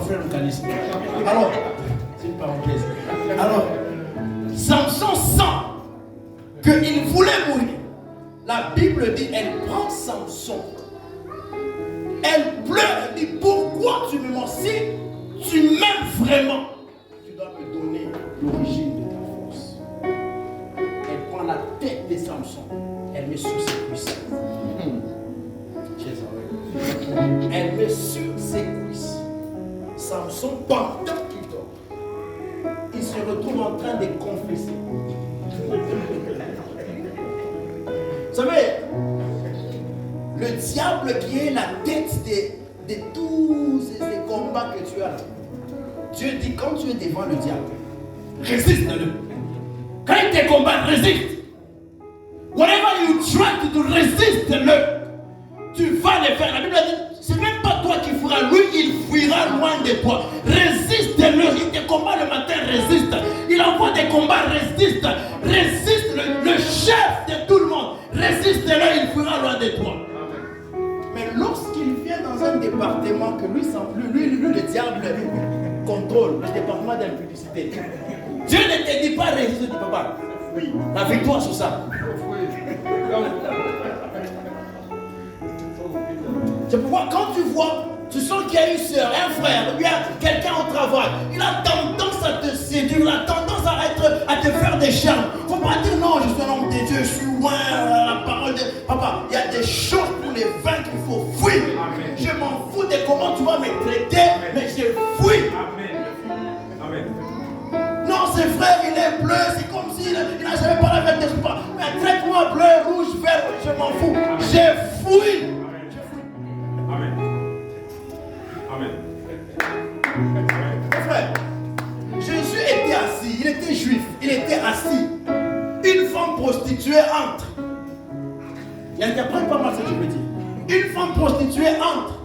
frère mécanicien. Alors, c'est une parenthèse. Alors, Samson sent qu'il voulait mourir. La Bible dit, elle prend Samson. Elle pleure, elle dit, pourquoi tu me mens? Si tu m'aimes vraiment, tu dois me donner l'origine de ta force. Elle prend la tête de Samson, elle met sur ses cuisses. Elle met sur ses cuisses. Samson, pendant qu'il dort, il se retrouve en train de confesser. Vous savez, le diable qui est la tête de tous ces combats que tu as là. Dieu dit, quand tu es devant le diable, résiste-le. Quand il te combat, résiste. Whatever you try to do, résiste-le. Tu vas le faire. La Bible dit, c'est même pas toi qui fuiras. Lui, il fuira loin de toi. Résiste-le. Il te combat le matin, résiste. Il envoie des combats, résiste. Résiste le chef de tout le monde. Résiste-le, il fuira loin de toi. Mais lorsqu'il vient dans un département que lui, le diable contrôle, le département d'impudicité, Dieu ne te dit pas résiste, tu peux pas. Oui. La victoire sur ça. C'est pourquoi quand tu vois, tu sens qu'il y a une soeur, un frère, ou bien quelqu'un au travail, il a tendance à te séduire, il a tendance à te faire des charmes. Il ne faut pas dire non, je suis un homme de Dieu, je suis loin à la parole de papa. Il y a des choses pour les vaincre qu'il faut fuir. Amen. Je m'en fous de comment tu vas me traiter, amen, mais je fuis. Amen. Non, c'est frère, il est bleu, c'est comme s'il n'a jamais parlé avec des pas. Mais traite-moi bleu, rouge, vert, je m'en fous. Amen. Je fuis. Amen. Amen. Mon frère, Jésus était assis, il était juif, il était assis. Une femme prostituée entre. Il n'interprète pas mal ce que je veux dire. Une femme prostituée entre.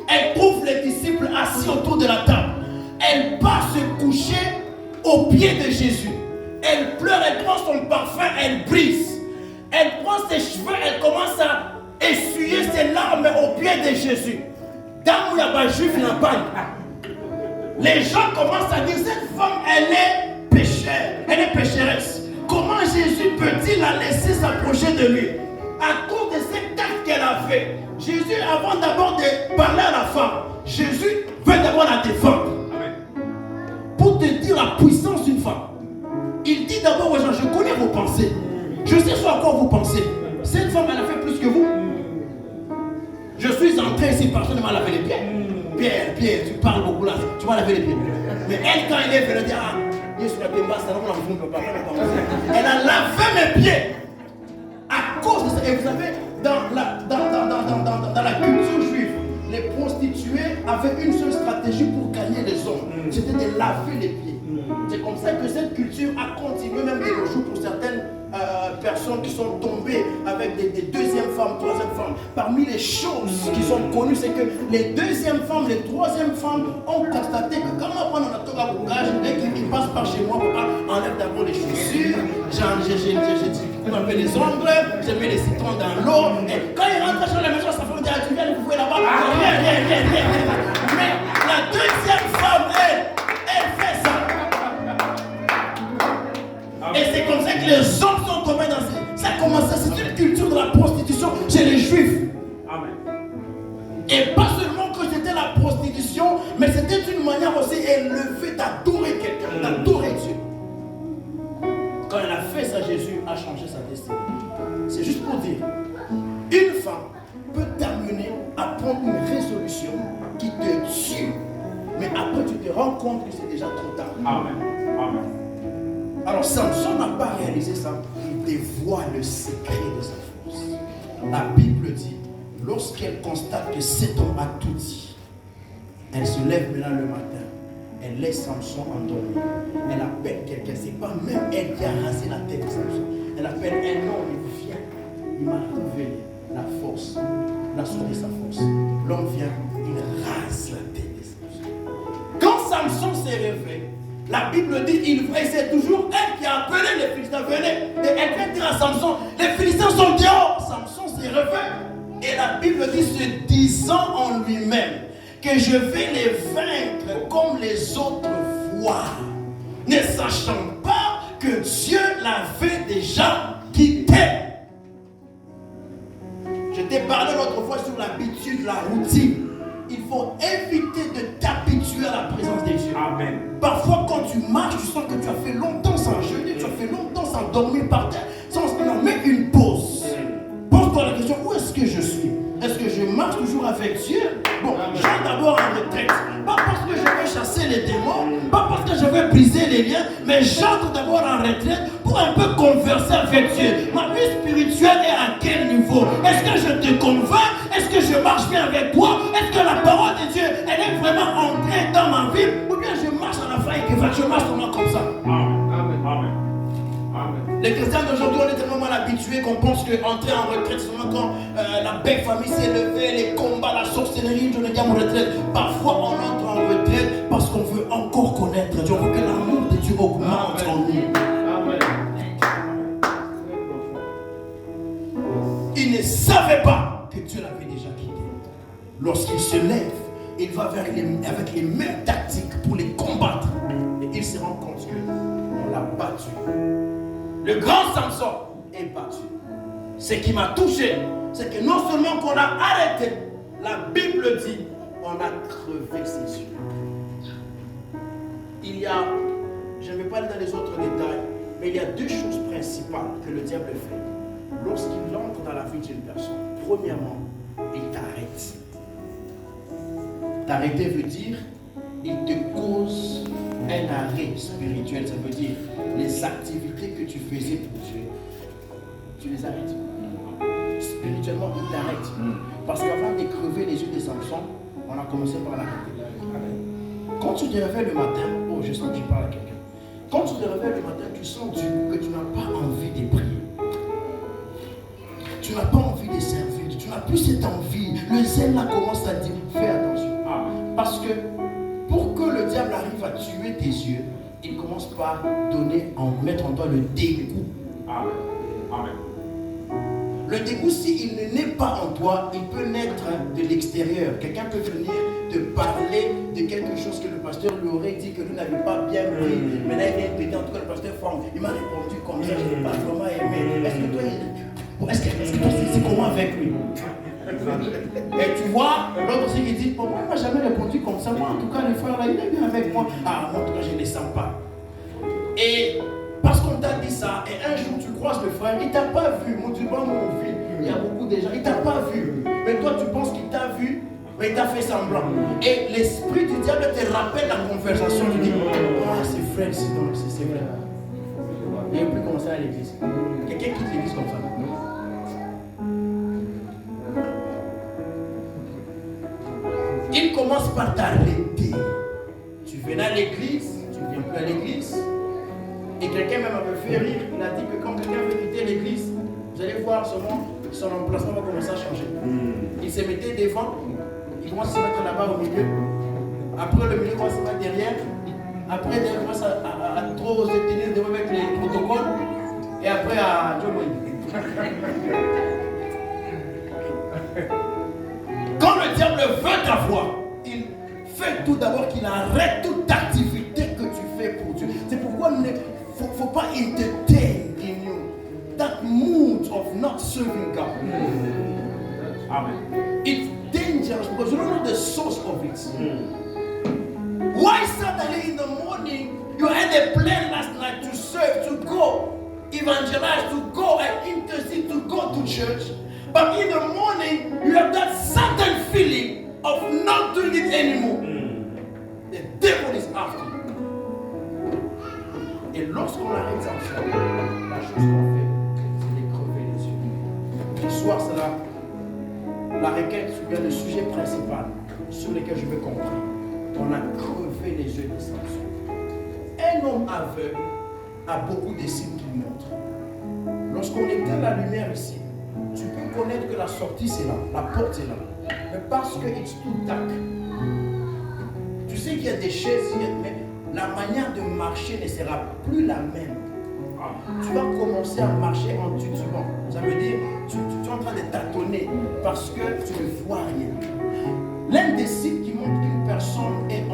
Elle trouve les disciples assis autour de la table. Elle part se coucher aux pieds de Jésus. Elle pleure, elle prend son parfum, elle brise. Elle prend ses cheveux, elle commence à essuyer ses larmes aux pieds de Jésus. Dans où il y a pas juif, il n'y a pas. Les gens commencent à dire, cette femme, elle est péchère, elle est pécheresse. Comment Jésus peut-il la laisser s'approcher de lui? À cause de cet acte qu'elle a fait. Jésus, avant d'abord de parler à la femme, Jésus veut d'abord la défendre. Pour te dire la puissance d'une femme. Il dit d'abord aux gens, je connais vos pensées. Je sais sur quoi vous pensez. Cette femme, elle a fait plus que vous. Je suis entré ici, personne ne m'a lavé les pieds. Pierre, tu parles beaucoup là, tu vas laver les pieds. Mais elle, quand elle est venue dire, elle a lavé mes pieds. À cause de ça, et vous savez, dans la culture juive, les prostituées avaient une seule stratégie pour gagner les hommes. C'était de laver les pieds. C'est comme ça que cette culture a continué même de nos jours pour certaines personnes qui sont tombées avec des deuxièmes femmes, troisième femmes. Parmi les choses qui sont connues, c'est que les deuxièmes femmes, les troisièmes femmes ont constaté que quand on a tout à courage, dès qu'ils passent par chez moi, papa enlève d'abord les chaussures, j'ai fait les ongles, j'ai mis les citrons dans l'eau, et quand ils rentrent sur la maison, ça fait dire, tu viens de fouiller là-bas, mais la deuxième femme, elle fait ça. Et c'est comme ça que les hommes sont tombés dans ça. Ça a commencé, c'est une culture de la prostitution chez les juifs. Amen. Et pas seulement que c'était la prostitution, mais c'était une manière aussi élevée d'adorer quelqu'un, d'adorer Dieu. Quand elle a fait ça, Jésus a changé sa destinée. C'est juste pour dire, une femme peut t'amener à prendre une résolution qui te tue, mais après tu te rends compte que c'est déjà trop tard. Amen. Amen. Alors Samson n'a pas réalisé ça, il dévoile le secret de sa force. La Bible dit, lorsqu'elle constate que cet homme a tout dit, elle se lève maintenant le matin, elle laisse Samson endormi, elle appelle quelqu'un, c'est pas même elle qui a rasé la tête de Samson, elle appelle un homme, il vient, il m'a révélé la force, la source de sa force. L'homme vient, il rase la tête de Samson. Quand Samson s'est réveillé, la Bible dit, c'est toujours elle qui a appelé les Philistins. Venez, et elle vient dire à Samson, les Philistins sont dehors. Samson s'est réveillé. Et la Bible dit, se disant en lui-même que je vais les vaincre comme les autres fois, ne sachant pas que Dieu l'avait déjà quitté. Je t'ai parlé l'autre fois sur l'habitude, la routine. Il faut éviter de t'habituer à la présence de Dieu. Amen. Parfois, quand tu marches, tu sens que tu as fait longtemps sans jeûner, tu as fait longtemps sans dormir par terre. Non, mets une pause. Pose-toi la question, où est-ce que je suis? Est-ce que je marche toujours avec Dieu? Bon, j'entre d'abord en retraite. Pas parce que je veux chasser les démons, pas parce que je veux briser les liens, mais j'entre d'abord en retraite pour un peu converser avec Dieu. Ma vie spirituelle est à quel niveau? Est-ce que je te convainc? Est-ce que je marche bien avec toi? Est-ce que la parole de Dieu, elle est vraiment entrée dans ma vie? Ou bien je marche à la fin et que je marche seulement comme ça? Amen. Amen. Amen. Les chrétiens d'aujourd'hui, on est tellement mal habitués qu'on pense qu'entrer en retraite seulement quand la belle famille s'est levée, les combats, la sorcellerie, je ne dis en retraite. Parfois, on entre en retraite parce qu'on veut encore connaître Dieu. On veut que l'amour de Dieu augmente en nous. Amen. Il ne savait pas que Dieu l'avait déjà quitté. Lorsqu'il se lève, il va avec les mêmes tactiques pour les combattre. Et il se rend compte qu'on l'a battu. Le grand Samson est battu. Ce qui m'a touché, c'est que non seulement qu'on a arrêté, la Bible dit, on a crevé ses yeux. Il y a, je ne vais pas aller dans les autres détails, mais il y a deux choses principales que le diable fait. Lorsqu'il entre dans la vie d'une personne, premièrement, il t'arrête. T'arrêter veut dire, il te cause un arrêt spirituel. Ça veut dire, les activités que tu faisais pour Dieu, tu les arrêtes. Spirituellement, il t'arrête. Parce qu'avant de crever les yeux de Samson, on a commencé par l'arrêter. Quand tu te réveilles le matin, oh, je sens que je parle à quelqu'un. Quand tu te réveilles le matin, tu sens que tu n'as pas envie de prier. Tu n'as pas envie de servir. Tu n'as plus cette envie. Le zèle là commence à dire, fais attention. Parce que pour que le diable arrive à tuer tes yeux, il commence par mettre en toi le dégoût. Amen. Amen. Le dégoût, s'il ne naît pas en toi, il peut naître de l'extérieur. Quelqu'un peut venir te parler de quelque chose que le pasteur lui aurait dit que lui n'avait pas bien pris. Maintenant, il vient te dire, en tout cas, le pasteur Franck, il m'a répondu comme ça, je n'ai pas vraiment aimé. Est-ce que toi, c'est comment avec lui? Et tu vois, l'autre aussi qui dit, bon, moi, il ne m'a jamais répondu comme ça. Moi, en tout cas, le frère là, il est bien avec moi. Ah, moi, en tout cas, je ne les sens pas. Et parce qu'on t'a dit ça, et un jour tu croises le frère, il ne t'a pas vu. Moi, tu vois mon fils, il y a beaucoup de gens, il ne t'a pas vu. Mais toi, tu penses qu'il t'a vu, mais il t'a fait semblant. Et l'esprit du diable te rappelle la conversation. Tu dis, ah, c'est frère, sinon, c'est vrai. Il n'a plus commencé à l'église. Quelqu'un quitte l'église comme ça. Il commence par t'arrêter. Tu viens à l'église, tu ne viens plus à l'église. Et quelqu'un même avait fait rire. Il a dit que quand quelqu'un veut quitter l'église, vous allez voir seulement son emplacement va commencer à changer. Il se mettait devant, il commence à se mettre là-bas au milieu. Après le milieu commence à se mettre derrière. Après il commence à trop se tenir devant avec les protocoles. Et après à John Wayne. Quand le diable veut t'avoir, il fait tout d'abord qu'il arrête toute activité que tu fais pour Dieu. C'est pourquoi il ne faut pas entertain in you that mood of not serving God. Amen. It's dangerous because you don't know the source of it. Why suddenly in the morning you had a plan last night to serve, to go evangelize, to go and intercede, to go to church? But in the morning, you have that sudden feeling of not doing it anymore. The devil is after you. Et lorsqu'on arrête ça, la chose qu'on fait, c'est de crever les yeux. Ce soir, c'est la requête, ou bien le sujet principal sur lequel je veux comprendre. On a crevé les yeux de Samson. Un homme aveugle a beaucoup de signes qu'il montre. Lorsqu'on éteint la lumière ici, tu peux connaître que la sortie c'est là, la porte est là. Mais parce que it's too dark. Tu sais qu'il y a des chaises, mais la manière de marcher ne sera plus la même. Tu vas commencer à marcher en titubant. Ça veut dire tu es en train de tâtonner parce que tu ne vois rien. L'un des signes qui montre compte qu'une personne est